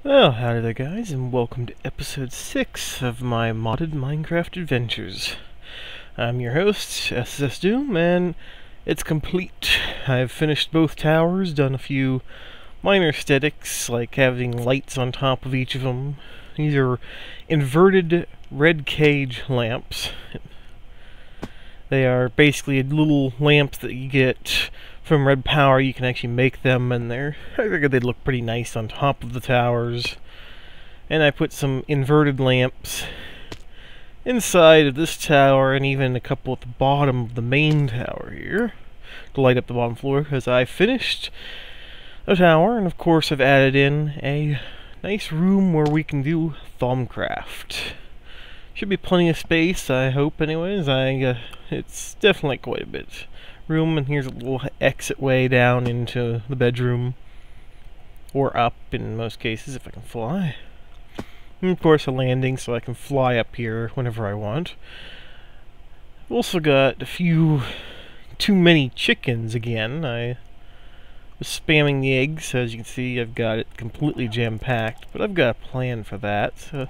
Well, howdy there guys, and welcome to episode 6 of my modded Minecraft adventures. I'm your host, sSsDoOm, and it's complete. I've finished both towers, done a few minor aesthetics, like having lights on top of each of them. These are inverted red cage lamps. They are basically little lamps that you get from Red Power. You can actually make them, and I figured they'd look pretty nice on top of the towers. And I put some inverted lamps inside of this tower, and even a couple at the bottom of the main tower here to light up the bottom floor, because I finished a tower, and of course I've added in a nice room where we can do Thaumcraft. Should be plenty of space, I hope anyways. It's definitely quite a bit room, and here's a little exit way down into the bedroom, or up in most cases if I can fly. And of course a landing so I can fly up here whenever I want. I've also got a few too many chickens again. I was spamming the eggs, so as you can see I've got it completely jam-packed, but I've got a plan for that, so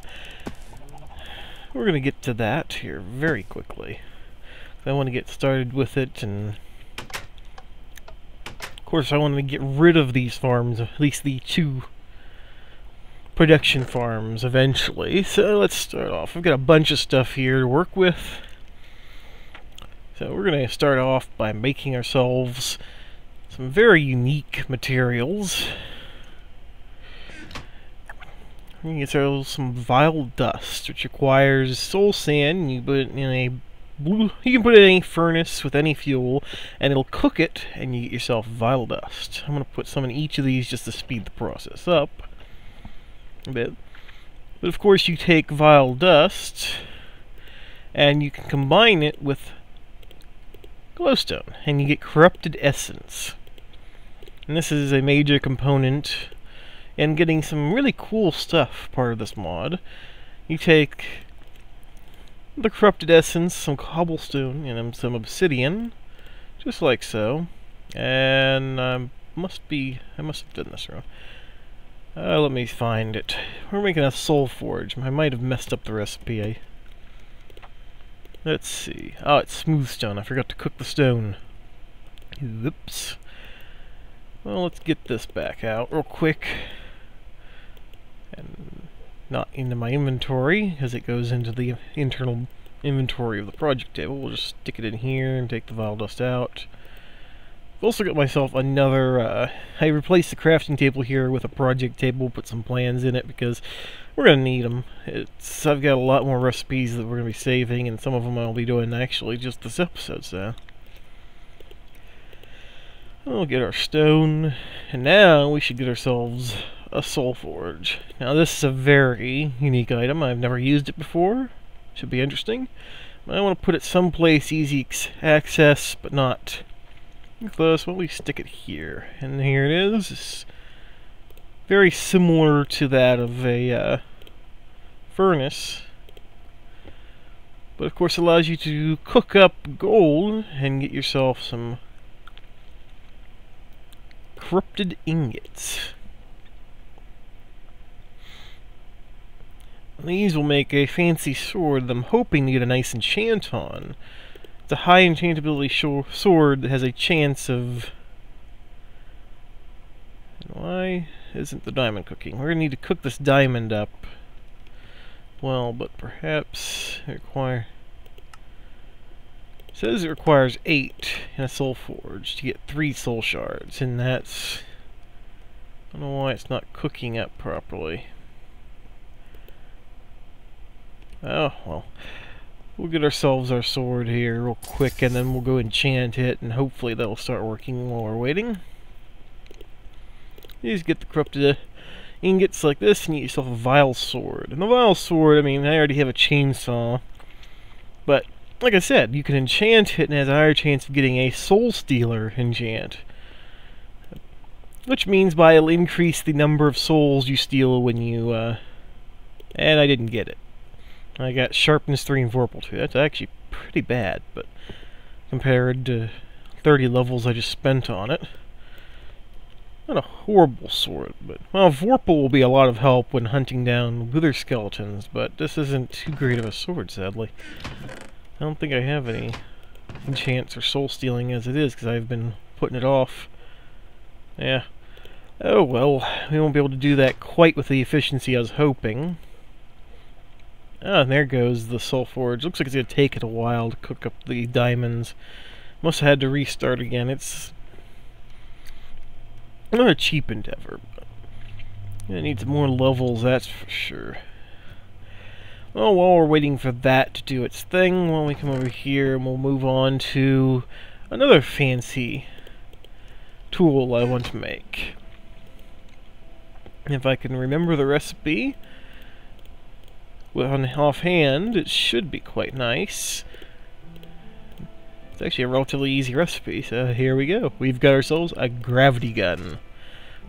we're going to get to that here very quickly. I want to get started with it, and of course I want to get rid of these farms, at least the 2 production farms eventually. So let's start off. I've got a bunch of stuff here to work with. So we're going to start off by making ourselves some very unique materials. We're going to get ourselves some vile dust, which requires soul sand. You put it in you can put it in any furnace with any fuel, and it'll cook it, and you get yourself vile dust. I'm going to put some in each of these just to speed the process up a bit. But of course you take vile dust, and you can combine it with glowstone, and you get corrupted essence. And this is a major component in getting some really cool stuff part of this mod. You take the corrupted essence, some cobblestone, and some obsidian, just like so. And I must have done this wrong. Let me find it. We're making a soul forge. I might have messed up the recipe. Let's see. Oh, it's smooth stone. I forgot to cook the stone. Oops. Well, let's get this back out real quick. And not into my inventory, because it goes into the internal inventory of the project table. We'll just stick it in here and take the vile dust out. I've also got myself another, I replaced the crafting table here with a project table, put some plans in it, because we're going to need them. I've got a lot more recipes that we're going to be saving, and some of them I'll be doing actually just this episode, so. We'll get our stone, and now we should get ourselves a soul forge. Now this is a very unique item. I've never used it before. Should be interesting. I want to put it someplace easy access, but not close. Well, we stick it here, and here it is. It's very similar to that of a furnace, but of course allows you to cook up gold and get yourself some corrupted ingots. These will make a fancy sword that I'm hoping to get a nice enchant on. It's a high enchantability sword that has a chance of... Why isn't the diamond cooking? We're going to need to cook this diamond up. Well, but perhaps it requires... It says it requires 8 in a soul forge to get 3 soul shards, and that's... I don't know why it's not cooking up properly. Oh, well, we'll get ourselves our sword here real quick, and then we'll go enchant it, and hopefully that'll start working while we're waiting. You just get the corrupted ingots like this, and you get yourself a vile sword. And the vile sword, I mean, I already have a chainsaw, but like I said, you can enchant it, and it has a higher chance of getting a soul stealer enchant. Which means it'll increase the number of souls you steal when you, and I didn't get it. I got sharpness 3 and vorpal 2. That's actually pretty bad, but compared to 30 levels I just spent on it. Not a horrible sword, but... Well, Vorpal will be a lot of help when hunting down wither skeletons, but this isn't too great of a sword, sadly. I don't think I have any enchants or soul stealing as it is, because I've been putting it off. Yeah. Oh well, we won't be able to do that quite with the efficiency I was hoping. Ah, and there goes the soul forge. Looks like it's going to take it a while to cook up the diamonds. Must have had to restart again. It's not a cheap endeavor, but it needs more levels, that's for sure. Well, while we're waiting for that to do its thing, why don't we come over here and we'll move on to another fancy tool I want to make. If I can remember the recipe, well, offhand, it should be quite nice. It's actually a relatively easy recipe, so here we go. We've got ourselves a gravity gun.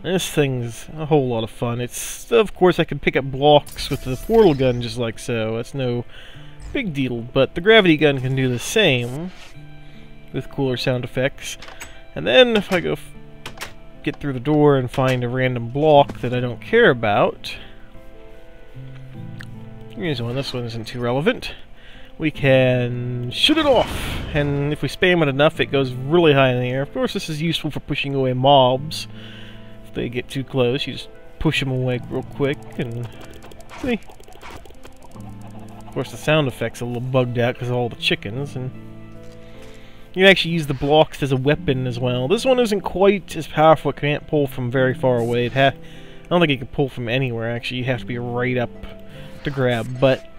This thing's a whole lot of fun. It's, of course, I can pick up blocks with the portal gun just like so. That's no big deal, but the gravity gun can do the same with cooler sound effects. And then if I go get through the door and find a random block that I don't care about, here's one. This one isn't too relevant. We can shoot it off, and if we spam it enough, it goes really high in the air. Of course, this is useful for pushing away mobs. If they get too close, you just push them away real quick, and see. Of course, the sound effect's a little bugged out because of all the chickens, and you can actually use the blocks as a weapon as well. This one isn't quite as powerful. It can't pull from very far away. I don't think it can pull from anywhere, actually. You have to be right up to grab, but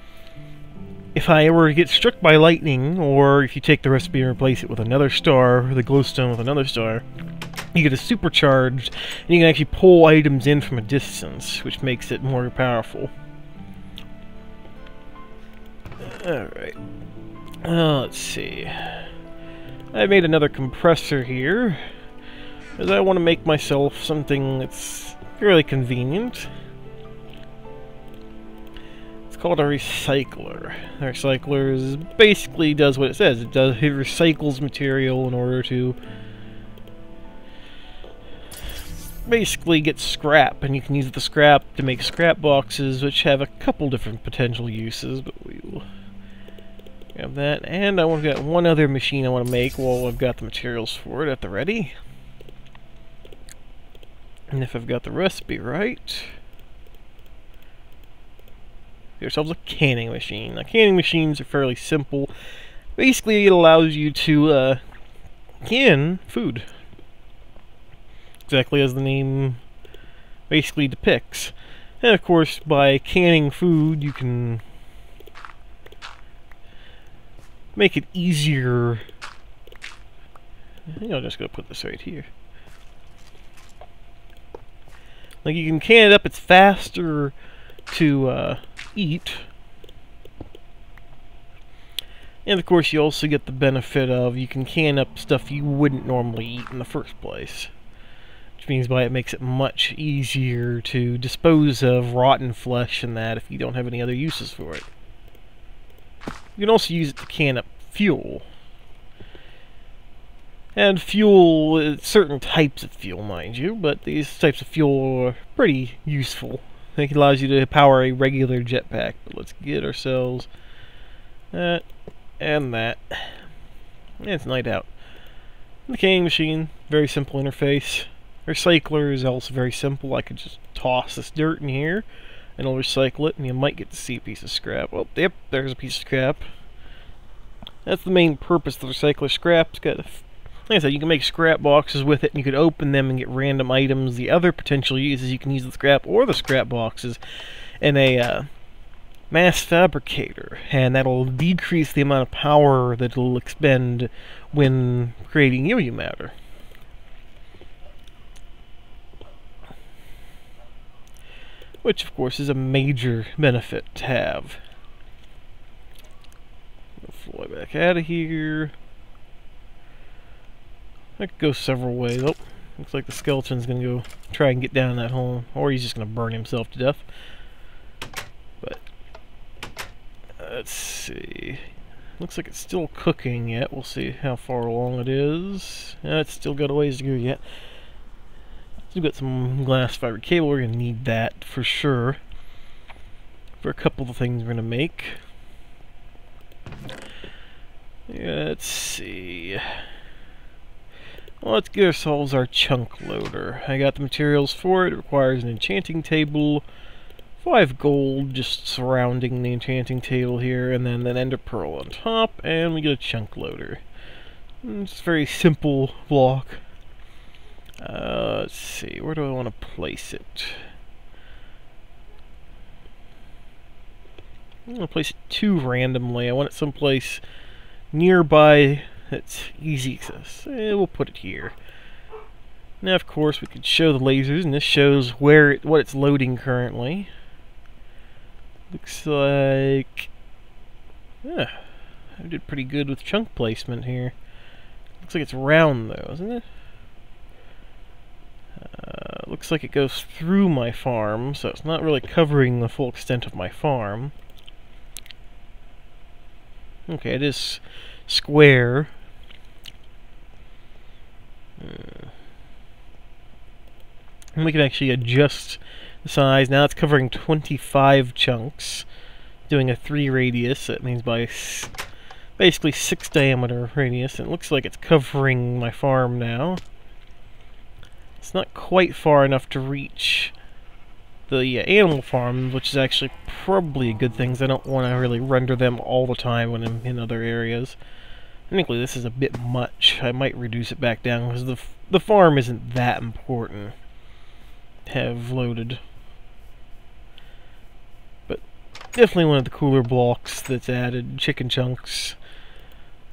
if I were to get struck by lightning, or if you take the recipe and replace it with another star, or the glowstone with another star, you get a supercharged, and you can actually pull items in from a distance, which makes it more powerful. Alright. Let's see. I made another compressor here, because I want to make myself something that's fairly convenient. It's called a recycler. A recycler basically does what it says. It recycles material in order to basically get scrap, and you can use the scrap to make scrap boxes, which have a couple different potential uses, but we will grab that. And I want to get one other machine I want to make while I've got the materials for it at the ready. And if I've got the recipe right, get ourselves a canning machine. Now, canning machines are fairly simple. Basically, it allows you to can food, exactly as the name basically depicts. And of course, by canning food, you can make it easier. I think I'm just going to put this right here. Like, you can can it up, it's faster to eat. And of course, you also get the benefit of you can can up stuff you wouldn't normally eat in the first place. Which means by it makes it much easier to dispose of rotten flesh and that if you don't have any other uses for it. You can also use it to can up fuel. And fuel, certain types of fuel, mind you, but these types of fuel are pretty useful. It allows you to power a regular jetpack. But let's get ourselves that and that. And it's night out. The canning machine, very simple interface. Recycler is also very simple. I could just toss this dirt in here, and it'll recycle it, and you might get to see a piece of scrap. Well, yep, there's a piece of scrap. That's the main purpose of the recycler. Scrap's got, like I said, you can make scrap boxes with it, and you could open them and get random items. The other potential uses, you can use the scrap or the scrap boxes in a mass fabricator, and that'll decrease the amount of power that it'll expend when creating yo-yo matter. Which, of course, is a major benefit to have. Fly back out of here. I could go several ways. Oh, looks like the skeleton's gonna go try and get down that hole, or he's just gonna burn himself to death. But let's see. Looks like it's still cooking yet. We'll see how far along it is. It's still got a ways to go yet. we've got some glass fiber cable. We're going to need that for sure for a couple of things we're going to make. Yeah, let's see. Well, let's get ourselves our chunk loader. I got the materials for it. It requires an enchanting table, 5 gold just surrounding the enchanting table here, and then an ender pearl on top, and we get a chunk loader. It's a very simple block. Let's see, where do I want to place it? I'm going to place it too randomly. I want it someplace nearby that's easy access. We'll put it here. Now, of course, we could show the lasers, and this shows what it's loading currently. Looks like... yeah, I did pretty good with chunk placement here. Looks like it's round, though, isn't it? Looks like it goes through my farm, so it's not really covering the full extent of my farm. Okay, it is square. And we can actually adjust the size. Now it's covering 25 chunks, doing a 3 radius. That means by basically 6 diameter radius. And it looks like it's covering my farm now. It's not quite far enough to reach the animal farm, which is actually probably a good thing, because I don't want to really render them all the time when I'm in other areas. Technically, this is a bit much. I might reduce it back down, because the farm isn't that important to have loaded. But definitely one of the cooler blocks that's added, chicken chunks.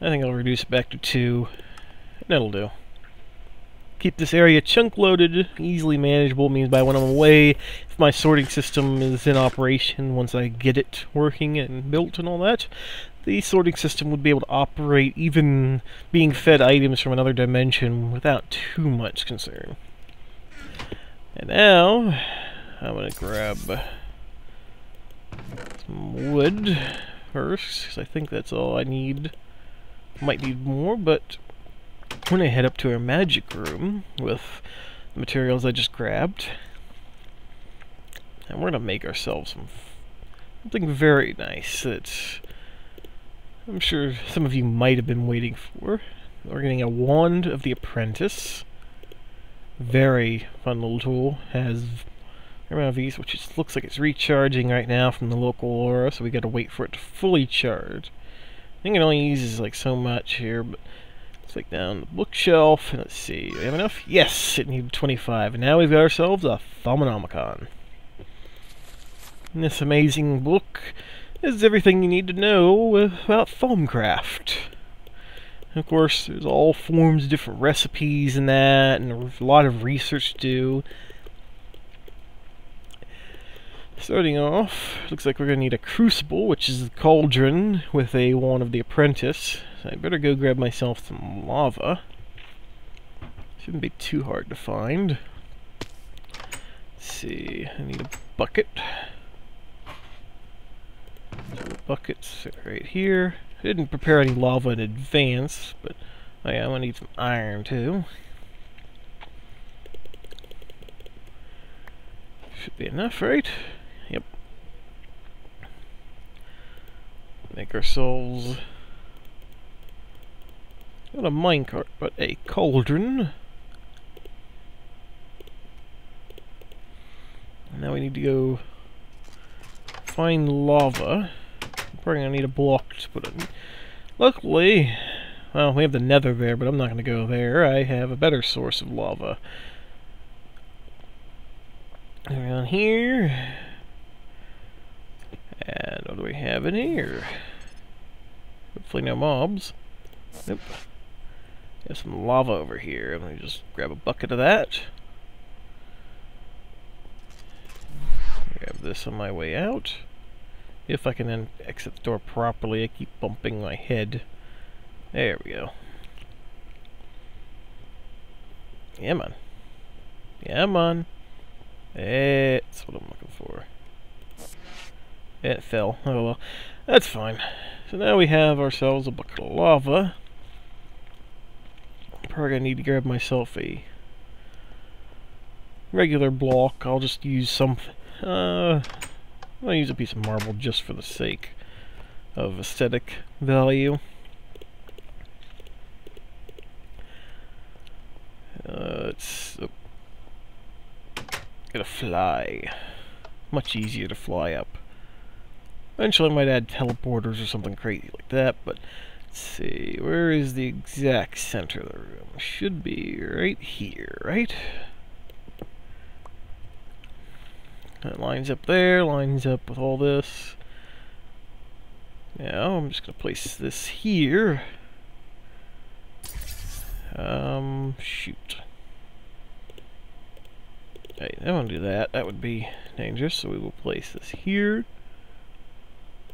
I think I'll reduce it back to 2. That'll do. Keep this area chunk loaded, easily manageable. Means by when I'm away, if my sorting system is in operation, once I get it working and built and all that, the sorting system would be able to operate, even being fed items from another dimension, without too much concern. And now, I'm going to grab some wood first, because I think that's all I need. Might need more, but we're going to head up to our magic room with the materials I just grabbed. And we're going to make ourselves something very nice that I'm sure some of you might have been waiting for. We're getting a Wand of the Apprentice. Very fun little tool. Has amount of these, which looks like it's recharging right now from the local aura, so we got to wait for it to fully charge. I think it only uses like so much here, but let's take down the bookshelf, and let's see, do we have enough? Yes, it needed 25, and now we've got ourselves a Thaumonomicon. And this amazing book is everything you need to know about Thaumcraft. Of course, there's all forms of different recipes in that, and a lot of research to do. Starting off, looks like we're going to need a crucible, which is a cauldron with a Wand of the Apprentice. So I better go grab myself some lava. Shouldn't be too hard to find. Let's see, I need a bucket. So the bucket's right here. I didn't prepare any lava in advance, but oh yeah, I'm going to need some iron too. Should be enough, right? Yep. Make ourselves not a minecart, but a cauldron. Now we need to go find lava. Probably gonna need a block to put it. Luckily, well, we have the nether there, but I'm not gonna go there. I have a better source of lava. Around here. And what do we have in here? Hopefully no mobs. Nope. There's some lava over here. Let me just grab a bucket of that. Grab this on my way out. If I can then exit the door properly. I keep bumping my head. There we go. Yeah, man. Yeah, man. That's what I'm looking for. It fell. Oh well. That's fine. So now we have ourselves a bucket of lava. I'm probably gonna need to grab myself a regular block. I'll just use some... I'll use a piece of marble just for the sake of aesthetic value. It's... Gotta fly. Much easier to fly up. Eventually I might add teleporters or something crazy like that, but let's see, where is the exact center of the room? Should be right here, right? That lines up there, lines up with all this. Now I'm just gonna place this here. Shoot. Hey, I don't want to do that. That would be dangerous, so we will place this here.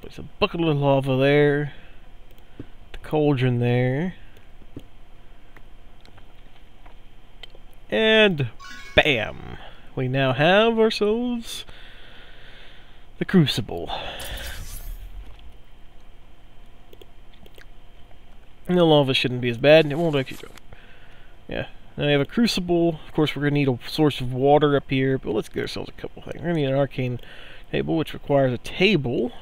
Place a bucket of lava there. The cauldron there. And bam! We now have ourselves the crucible. The lava shouldn't be as bad, and it won't actually drop. Yeah. Now we have a crucible. Of course, we're going to need a source of water up here, but let's get ourselves a couple things. We're going to need an arcane table, which requires a table.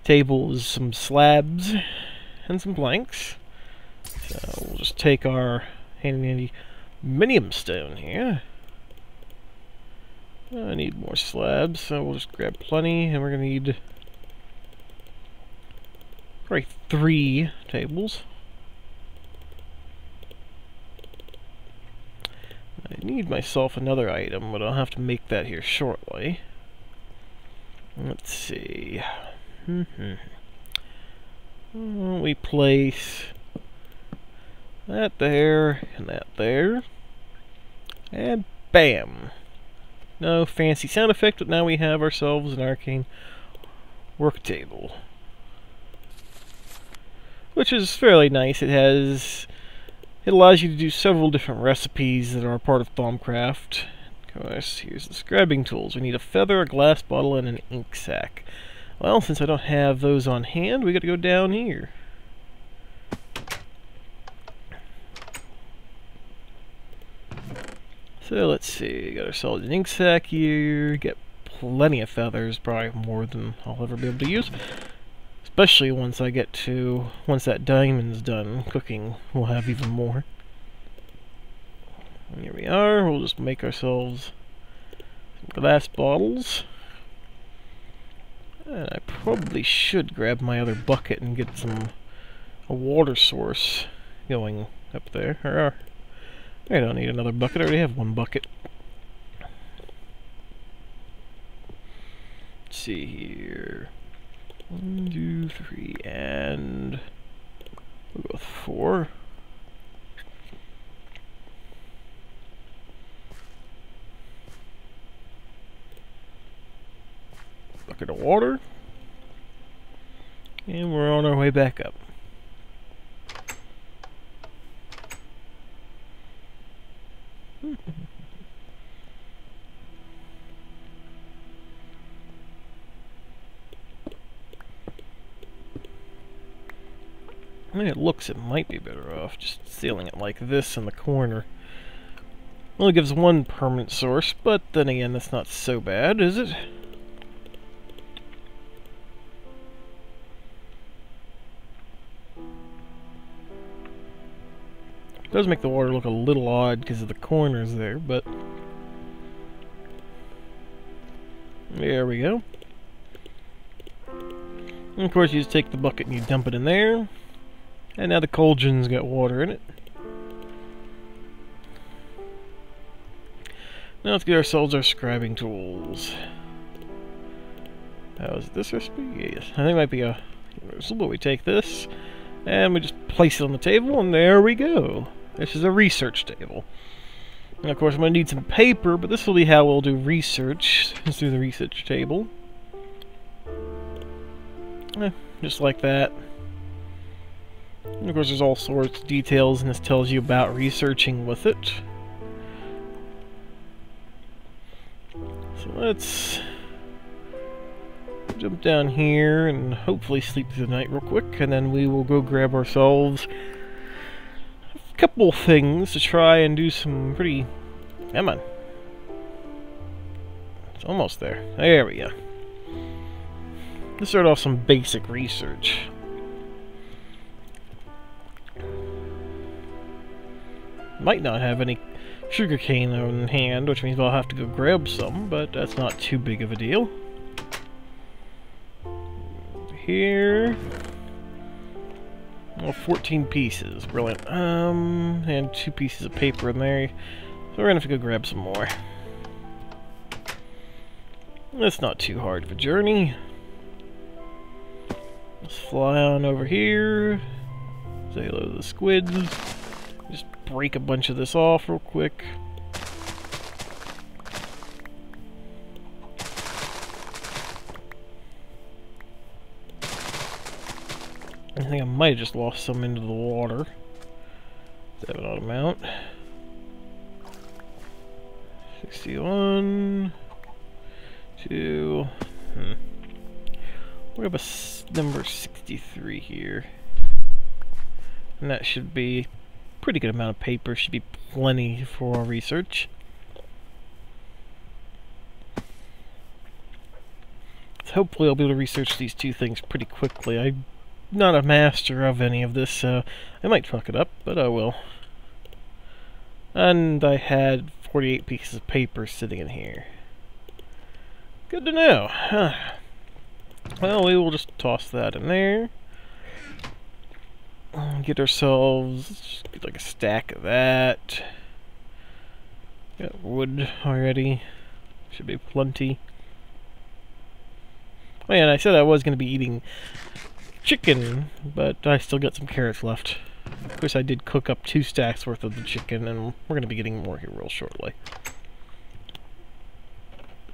Table is some slabs and some planks. So we'll just take our handy minium stone here. I need more slabs, so we'll just grab plenty, and we're going to need probably 3 tables. I need myself another item, but I'll have to make that here shortly. Let's see. We place that there and that there. And bam! No fancy sound effect, but now we have ourselves an arcane work table. Which is fairly nice. It allows you to do several different recipes that are part of Thaumcraft. Of course, here's the scribing tools. We need a feather, a glass bottle, and an ink sac. Well, since I don't have those on hand, we got to go down here. So let's see, got ourselves an ink sac here, get plenty of feathers, probably more than I'll ever be able to use. Especially once that diamond's done cooking, we'll have even more. And here we are, we'll just make ourselves some glass bottles. And I probably should grab my other bucket and get a water source going up there. I don't need another bucket, I already have one bucket. Let's see here. 1, 2, 3, and we'll go with 4. Bucket of water. And we're on our way back up. I mean, it looks it might be better off just sealing it like this in the corner. Only gives one permanent source, but then again, that's not so bad, is it? It does make the water look a little odd because of the corners there, but there we go. And of course, you just take the bucket and you dump it in there. And now the cauldron's got water in it. Now let's get ourselves our scribing tools. How is this recipe? Yes. I think it might be a universal, but we take this and we just place it on the table, and there we go. This is a research table. And of course, I'm going to need some paper, but this will be how we'll do research. Let's do the research table. Just like that. And of course, there's all sorts of details, and this tells you about researching with it. So let's jump down here and hopefully sleep through the night real quick, and then we will go grab ourselves a couple things to try and do some pretty... Come on. It's almost there. There we go. Let's start off some basic research. Might not have any sugarcane on hand, which means I'll have to go grab some, but that's not too big of a deal. Here... well, 14 pieces. Brilliant. And 2 pieces of paper in there. So we're gonna have to go grab some more. That's not too hard of a journey. Let's fly on over here. Say hello to the squids. Just break a bunch of this off real quick. I think I might have just lost some into the water. Is that an odd amount? 61... 2... We have a number 63 here. And that should be a pretty good amount of paper. Should be plenty for our research. So hopefully I'll be able to research these 2 things pretty quickly. I'm not a master of any of this, so I might fuck it up, but I will. And I had 48 pieces of paper sitting in here. Good to know. Well, we will just toss that in there. Get ourselves like a stack of that. Got wood already. Should be plenty. Oh yeah, and I said I was going to be eating chicken, but I still got some carrots left. Of course, I did cook up 2 stacks worth of the chicken, and we're going to be getting more here real shortly.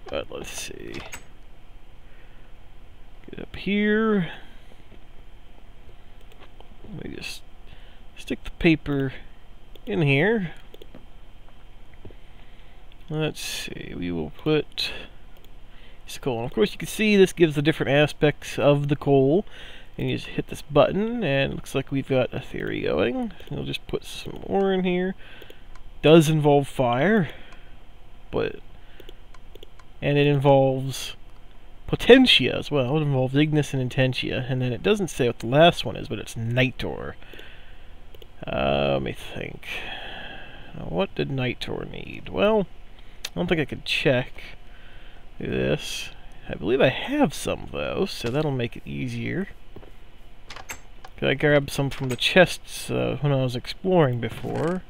But let's see. Get up here. We just stick the paper in here. Let's see. We will put this coal. And of course, you can see this gives the different aspects of the coal. And you just hit this button, and it looks like we've got a theory going. We'll just put some more in here. Does involve fire, and it involves potentia as well. It involves ignis and intentia, and then it doesn't say what the last one is, but it's nitor. Let me think. Now, what did nitor need? Well, I don't think I could check. Do this. I believe I have some though, so that'll make it easier. I grabbed some from the chests when I was exploring before.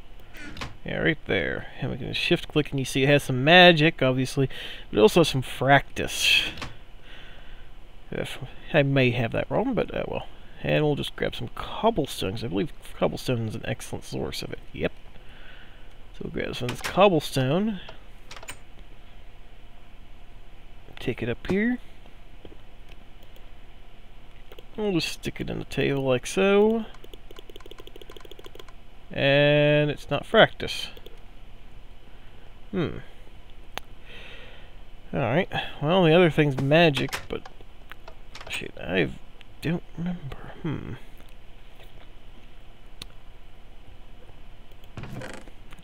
Yeah, right there. And we can shift click and you see it has some magic, obviously, but also some fractus. I may have that wrong, but well. And we'll just grab some cobblestones. I believe cobblestone is an excellent source of it. Yep. So we'll grab some of this cobblestone. Take it up here. We'll just stick it in the table like so. And it's not fractus. Alright. Well, the other thing's magic, but shit, I don't remember.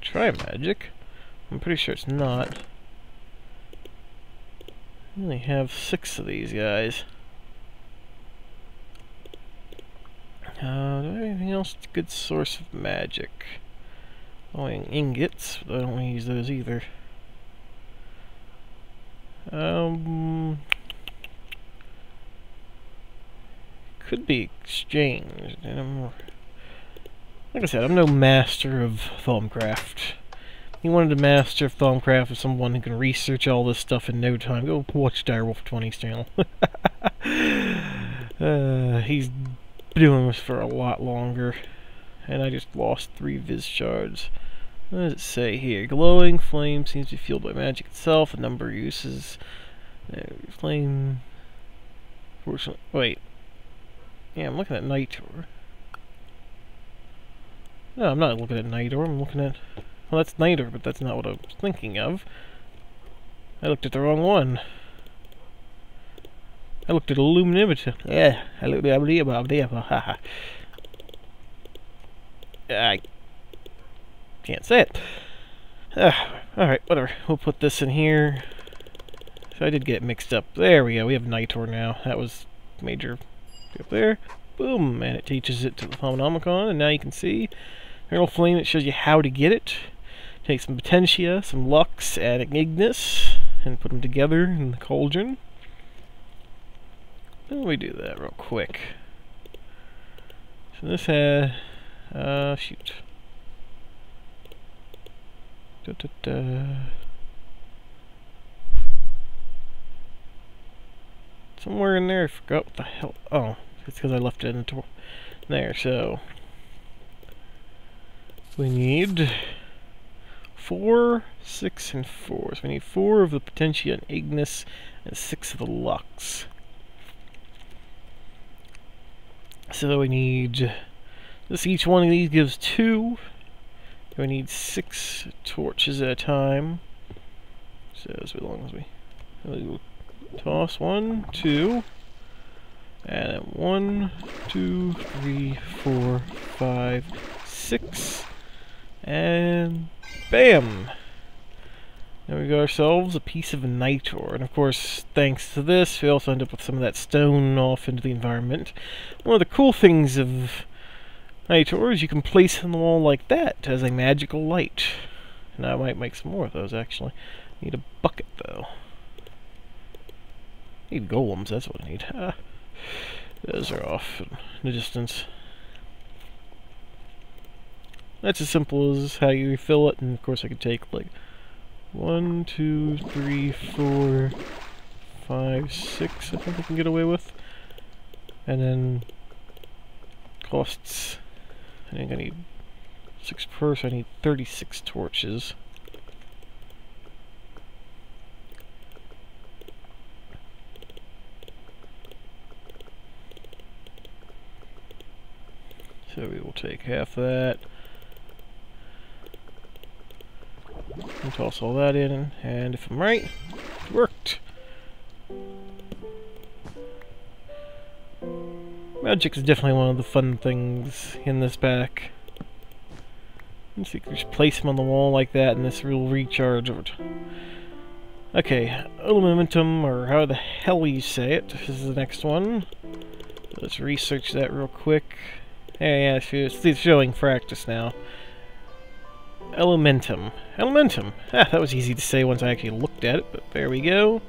Try magic. I'm pretty sure it's not. I only have 6 of these guys. Do I have anything else? It's a good source of magic. Oh, ingots, but I don't want to use those either. Could be exchanged. Like I said, I'm no master of Thaumcraft. You wanted to master of Thaumcraft with someone who can research all this stuff in no time. Go watch Direwolf20's channel. He's doing this for a lot longer. And I just lost 3 Viz shards. What does it say here? Glowing flame seems to be fueled by magic itself. A number of uses. Flame. Fortunately, wait. Yeah, I'm looking at Nitor. No, I'm not looking at Nitor. I'm looking at. Well, that's Nitor, but that's not what I was thinking of. I looked at the wrong one. I looked at Illuminimity. Yeah, I looked at Haha. I can't say it. Alright, whatever. We'll put this in here. I did get it mixed up. There we go. We have nitor now. That was major. Up there. Boom. And it teaches it to the Phenomenomicon. And now you can see. Eternal Flame. It shows you how to get it. Take some Potentia, some Lux, and Ignis. And put them together in the cauldron. How do we do that real quick? So this had... shoot. Somewhere in there, I forgot what the hell. Oh, it's because I left it in the there. So we need 4, 6, and 4. So we need 4 of the Potentia and Ignis and 6 of the Lux. So we need this. Each one of these gives 2. We need 6 torches at a time. So as long as we toss 1, 2, and then 1, 2, 3, 4, 5, 6, and bam! Now we got ourselves a piece of nitor, and of course, thanks to this, we also end up with some of that stone off into the environment. One of the cool things of nitor is you can place it on the wall like that as a magical light. And I might make some more of those, actually. Need a bucket, though. Need golems, that's what I need. Those are off in the distance. That's as simple as how you refill it, and of course I could take like 1, 2, 3, 4, 5, 6, I think I can get away with. And then costs, I think I need 6 per, so I need 36 torches. So we will take half of that and toss all that in, and if I'm right, it worked. Magic is definitely one of the fun things in this pack. So you can just place them on the wall like that, and this will recharge over time. Okay, Elementum, or how the hell you say it, this is the next one. Let's research that real quick. Yeah, it's showing Fractus now. Elementum. Elementum! Ah, that was easy to say once I actually looked at it, but there we go.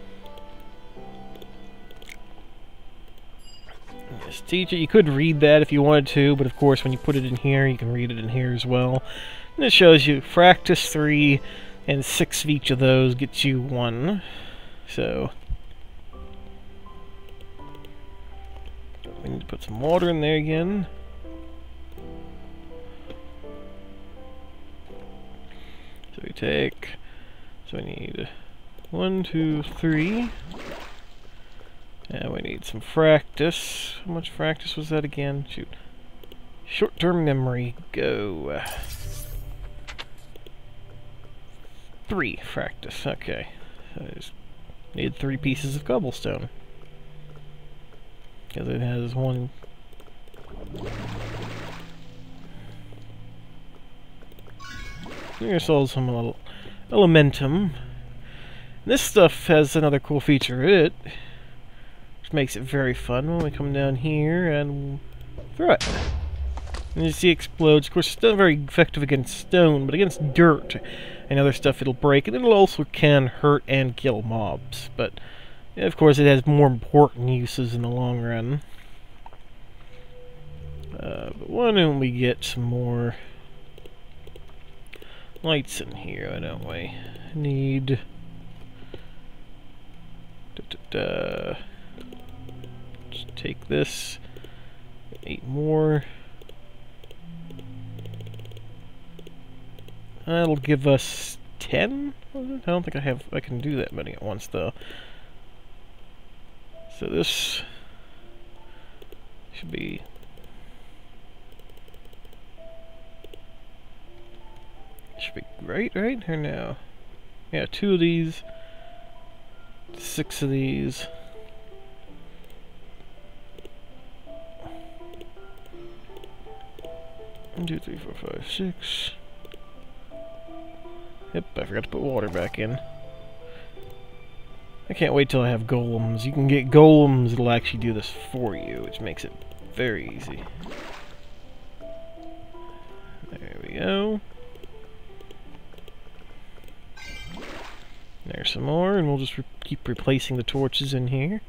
Just teach it. You could read that if you wanted to, but of course when you put it in here, you can read it in here as well. And it shows you Fractus 3, and 6 of each of those gets you 1. So we need to put some water in there again. So we take, so we need 1, 2, 3, and we need some Fractus. How much Fractus was that again? Shoot. Short-term memory, go. 3 Fractus, okay. So I just need 3 pieces of cobblestone. Because it has 1. Here's also some little Elementum. This stuff has another cool feature in it, which makes it very fun. When we come down here and throw it, and you see it explodes. Of course, it's not very effective against stone, but against dirt and other stuff it'll break, and it also can hurt and kill mobs. But of course, it has more important uses in the long run. But why don't we get some more lights in here, why don't we? Need just take this, 8 more. That'll give us 10? I don't think I can do that many at once though. So this should be great, right? Or no? Yeah, 2 of these, 6 of these. One, 2, 3, 4, 5, 6. Yep, I forgot to put water back in. I can't wait till I have golems. You can get golems that'll actually do this for you, which makes it very easy. There we go. There's some more, and we'll just keep replacing the torches in here.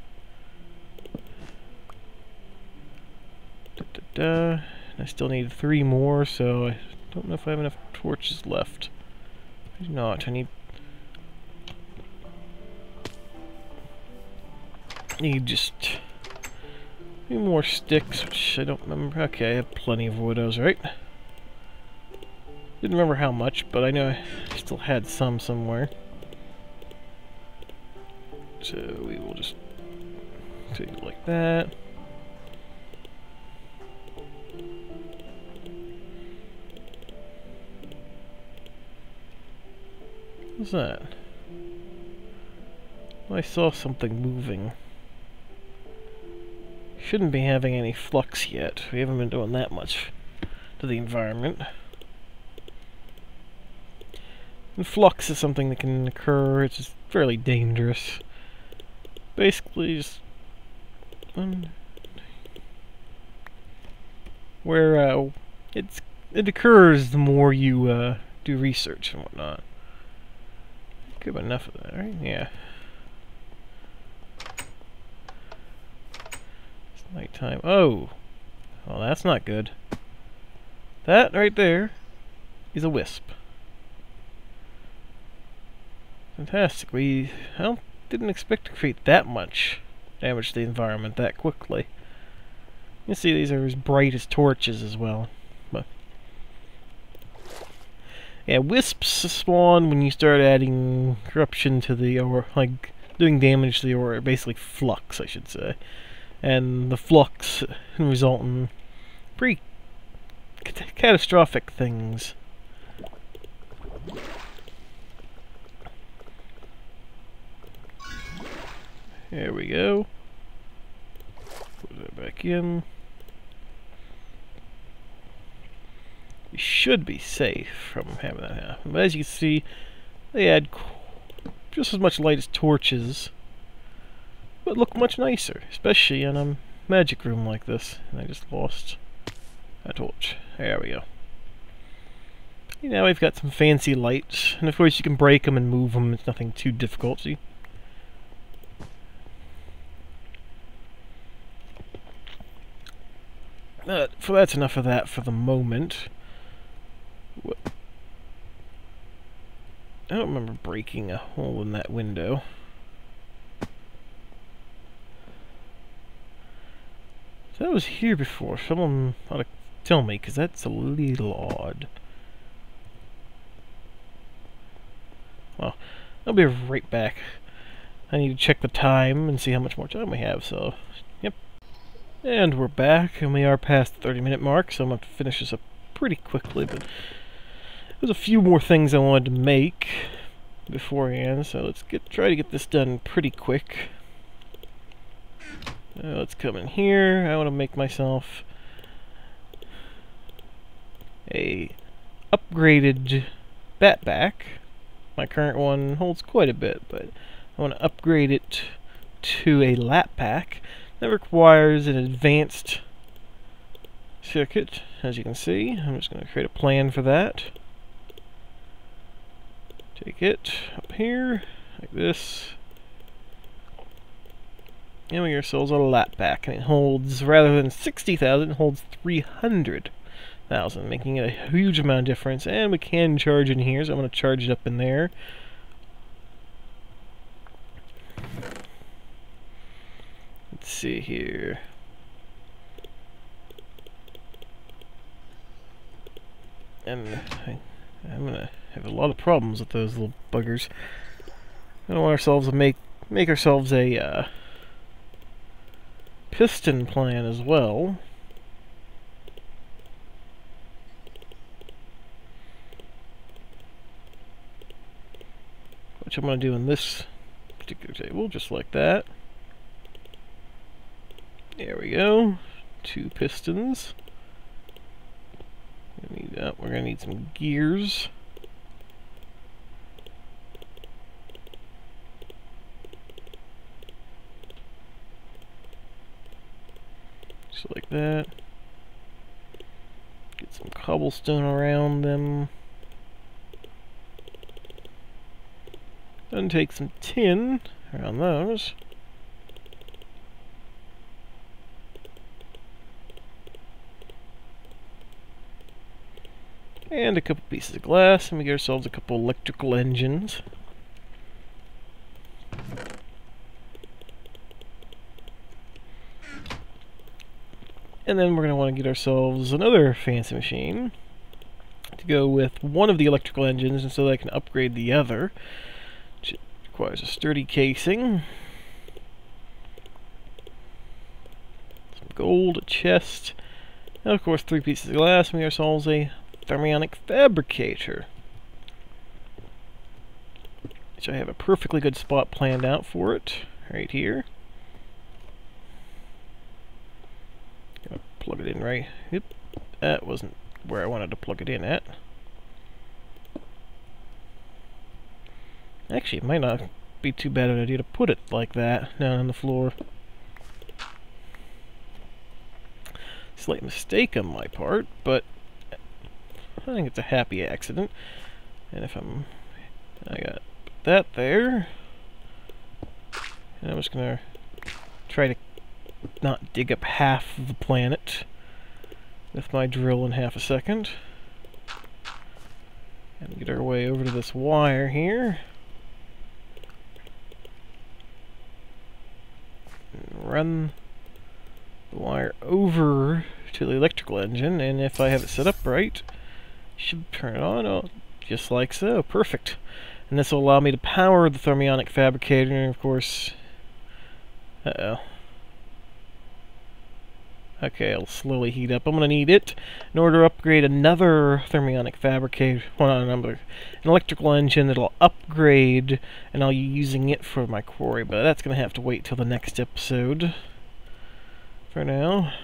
I still need 3 more, so I don't know if I have enough torches left. I do not. I need just 2 more sticks, which I don't remember. Okay, I have plenty of those, right? Didn't remember how much, but I know I still had some somewhere. So we will just take it like that. What's that? I saw something moving. Shouldn't be having any flux yet. We haven't been doing that much to the environment. And flux is something that can occur. It's just fairly dangerous. Basically, just where it occurs the more you do research and whatnot. Could have enough of that, right? Yeah. It's nighttime. Oh! Well, that's not good. That right there is a wisp. Fantastic. I didn't expect to create that much damage to the environment that quickly. You can see these are as bright as torches as well. But yeah, wisps spawn when you start adding corruption to the aura, like doing damage to the aura, basically flux, I should say. And the flux can result in pretty catastrophic things. There we go. Put that back in. We should be safe from having that happen. But as you can see, they add just as much light as torches, but look much nicer, especially in a magic room like this. And I just lost a torch. There we go. Now we've got some fancy lights, and of course you can break them and move them. It's nothing too difficult. So that's enough of that for the moment. I don't remember breaking a hole in that window. So that was here before. Someone ought to tell me, because that's a little odd. Well, I'll be right back. I need to check the time and see how much more time we have, so, yep. And we're back, and we are past the 30-minute mark, so I'm going to have to finish this up pretty quickly, but there's a few more things I wanted to make beforehand, so let's try to get this done pretty quick. Let's come in here. I want to make myself a upgraded batback. My current one holds quite a bit, but I want to upgrade it to a lap pack that requires an advanced circuit, as you can see. I'm just going to create a plan for that. Take it up here, like this. And we get ourselves a lap pack, and it holds, rather than 60,000, it holds 300,000, making it a huge amount of difference. And we can charge in here, so I'm going to charge it up in there. Let's see here. And I'm going to have a lot of problems with those little buggers. We want ourselves to make ourselves a piston plan as well. Which I'm going to do in this particular table, just like that. There we go. 2 pistons. We're going to need some gears. Just like that. Get some cobblestone around them. Then take some tin around those. And a couple pieces of glass, and we get ourselves a couple electrical engines. And then we're going to want to get ourselves another fancy machine to go with one of the electrical engines, and so that I can upgrade the other, which requires a sturdy casing, some gold, a chest, and of course 3 pieces of glass, and we get ourselves a thermionic fabricator, which I have a perfectly good spot planned out for it, right here. Gonna plug it in right. Yep, that wasn't where I wanted to plug it in at. Actually, it might not be too bad an idea to put it like that down on the floor. Slight mistake on my part, but I think it's a happy accident. And if I got that there, and I'm just gonna try to not dig up half of the planet with my drill in half a second, and get our way over to this wire here, and run the wire over to the electrical engine, and if I have it set up right, should turn it on, just like so. Perfect. And this will allow me to power the thermionic fabricator, and of course... Uh-oh. Okay, it'll slowly heat up. I'm going to need it in order to upgrade another thermionic fabricator, an electrical engine that'll upgrade, and I'll be using it for my quarry, but that's going to have to wait till the next episode. For now.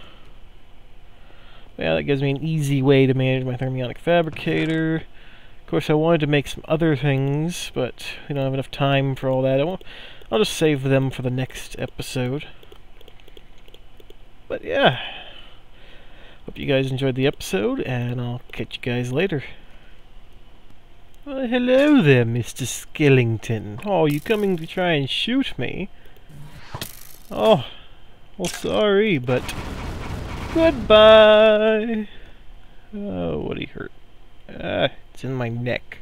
Yeah, that gives me an easy way to manage my thermionic fabricator. Of course, I wanted to make some other things, but we don't have enough time for all that. I'll just save them for the next episode. But yeah, hope you guys enjoyed the episode, and I'll catch you guys later. Well, hello there, Mr. Skellington. Oh, you coming to try and shoot me? Oh, well, sorry, but goodbye. Oh, what he hurt? It's in my neck.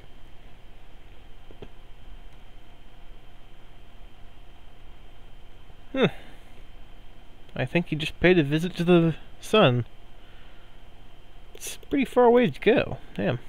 I think he just paid a visit to the sun. It's pretty far away to go. Damn.